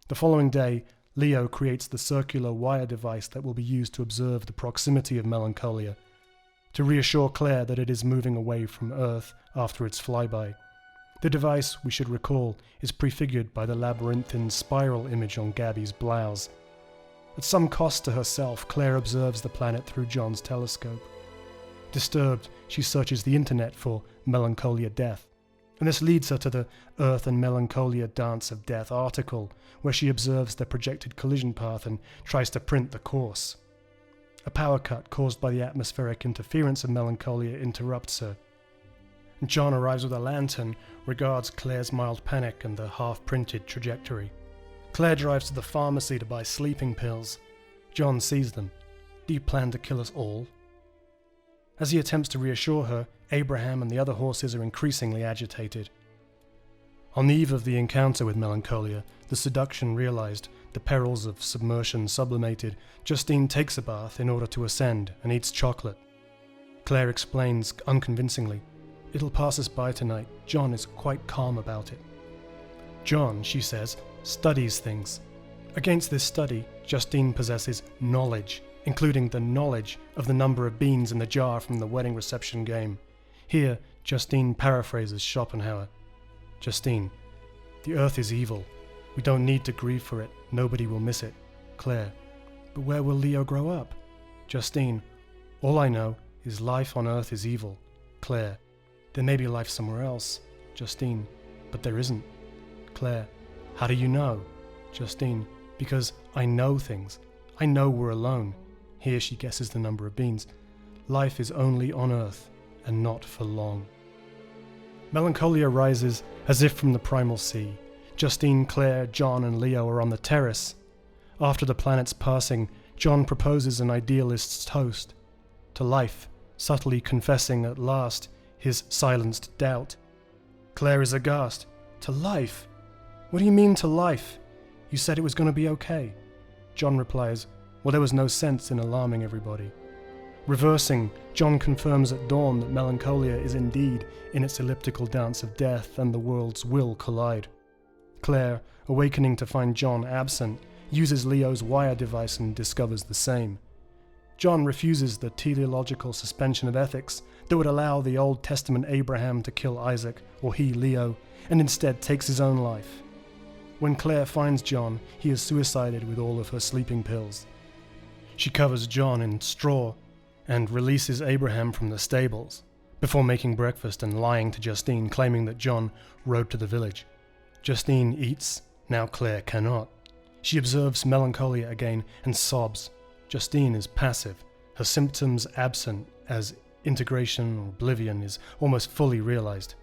The following day, Leo creates the circular wire device that will be used to observe the proximity of Melancholia. to reassure Claire that it is moving away from Earth after its flyby. The device, we should recall, is prefigured by the labyrinthine spiral image on Gabby's blouse. At some cost to herself, Claire observes the planet through John's telescope. Disturbed, she searches the internet for Melancholia Death, and this leads her to the Earth and Melancholia Dance of Death article, where she observes the projected collision path and tries to print the course. A power cut caused by the atmospheric interference of Melancholia interrupts her. John arrives with a lantern, regards Claire's mild panic and the half-printed trajectory. Claire drives to the pharmacy to buy sleeping pills. John sees them. Do you plan to kill us all? As he attempts to reassure her, Abraham and the other horses are increasingly agitated. On the eve of the encounter with Melancholia, the seduction realized, the perils of submersion sublimated, Justine takes a bath in order to ascend and eats chocolate. Claire explains unconvincingly, "It'll pass us by tonight. John is quite calm about it." John, she says, studies things. Against this study, Justine possesses knowledge, including the knowledge of the number of beans in the jar from the wedding reception game. Here, Justine paraphrases Schopenhauer. Justine, the earth is evil. We don't need to grieve for it. Nobody will miss it. Claire, but where will Leo grow up? Justine, all I know is life on earth is evil. Claire, there may be life somewhere else. Justine, but there isn't. Claire, how do you know? Justine, because I know things. I know we're alone. Here she guesses the number of beans. Life is only on earth, and not for long. Melancholia rises as if from the primal sea. Justine, Claire, John and Leo are on the terrace. After the planet's passing, John proposes an idealist's toast. To life, subtly confessing at last his silenced doubt. Claire is aghast. To life? What do you mean to life? You said it was going to be okay. John replies, well, there was no sense in alarming everybody. Reversing, John confirms at dawn that Melancholia is indeed in its elliptical dance of death and the worlds will collide. Claire, awakening to find John absent, uses Leo's wire device and discovers the same. John refuses the teleological suspension of ethics that would allow the Old Testament Abraham to kill Isaac, or he, Leo, and instead takes his own life. When Claire finds John, he has suicided with all of her sleeping pills. She covers John in straw and releases Abraham from the stables, before making breakfast and lying to Justine, claiming that John rode to the village. Justine eats, now Claire cannot. She observes Melancholia again and sobs. Justine is passive, her symptoms absent as integration or oblivion is almost fully realized.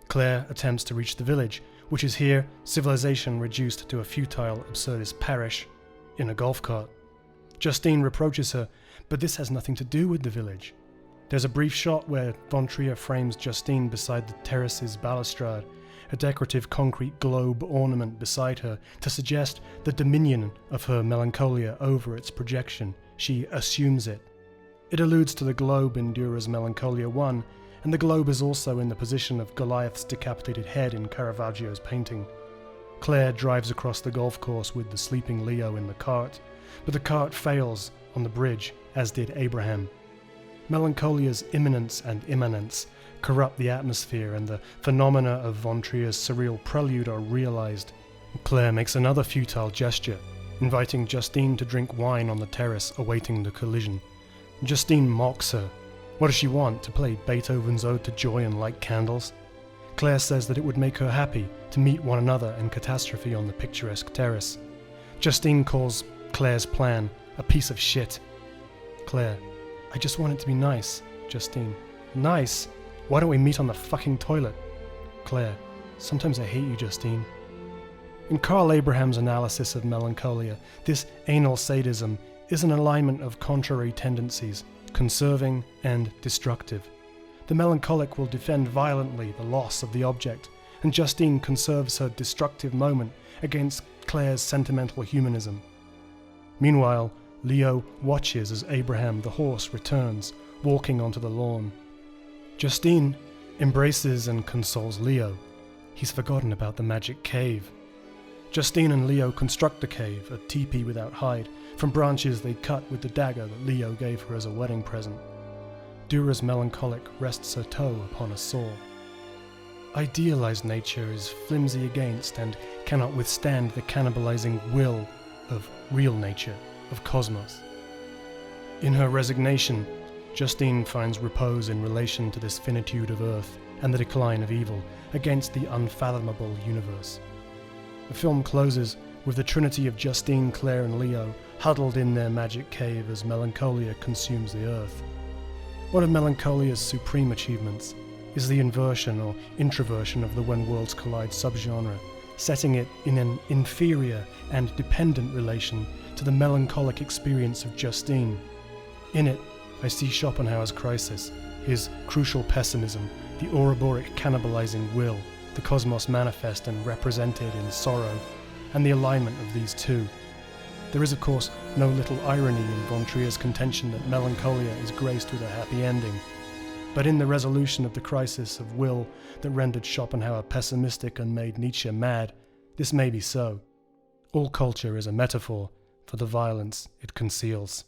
Claire attempts to reach the village, which is here civilization reduced to a futile, absurdist parish, in a golf cart. Justine reproaches her, but this has nothing to do with the village. There's a brief shot where von Trier frames Justine beside the terrace's balustrade, a decorative concrete globe ornament beside her to suggest the dominion of her melancholia over its projection. She assumes it. It alludes to the globe in Dürer's Melancholia 1, and the globe is also in the position of Goliath's decapitated head in Caravaggio's painting. Claire drives across the golf course with the sleeping Leo in the cart, but the cart fails on the bridge, as did Abraham. Melancholia's imminence and immanence corrupt the atmosphere, and the phenomena of von Trier's surreal Prelude are realized. Claire makes another futile gesture, inviting Justine to drink wine on the terrace awaiting the collision. Justine mocks her. What does she want, to play Beethoven's Ode to Joy and light candles? Claire says that it would make her happy to meet one another in catastrophe on the picturesque terrace. Justine calls Claire's plan a piece of shit. Claire, I just want it to be nice. Justine, nice? Why don't we meet on the fucking toilet? Claire, sometimes I hate you, Justine. In Carl Abraham's analysis of Melancholia, this anal sadism is an alignment of contrary tendencies, conserving and destructive. The melancholic will defend violently the loss of the object, and Justine conserves her destructive moment against Claire's sentimental humanism. Meanwhile, Leo watches as Abraham the horse returns, walking onto the lawn. Justine embraces and consoles Leo. He's forgotten about the magic cave. Justine and Leo construct the cave, a teepee without hide, from branches they cut with the dagger that Leo gave her as a wedding present. Dürer's melancholic rests her toe upon a sore. Idealized nature is flimsy against and cannot withstand the cannibalizing will of real nature, of cosmos. In her resignation, Justine finds repose in relation to this finitude of earth and the decline of evil against the unfathomable universe. The film closes with the trinity of Justine, Claire and Leo huddled in their magic cave as Melancholia consumes the earth. One of Melancholia's supreme achievements is the inversion or introversion of the When Worlds Collide subgenre, setting it in an inferior and dependent relation to the melancholic experience of Justine. In it, I see Schopenhauer's crisis, his crucial pessimism, the Ouroboros cannibalizing will, the cosmos manifest and represented in sorrow, and the alignment of these two. There is, of course, no little irony in von Trier's contention that Melancholia is graced with a happy ending. But in the resolution of the crisis of will that rendered Schopenhauer pessimistic and made Nietzsche mad, this may be so. All culture is a metaphor for the violence it conceals.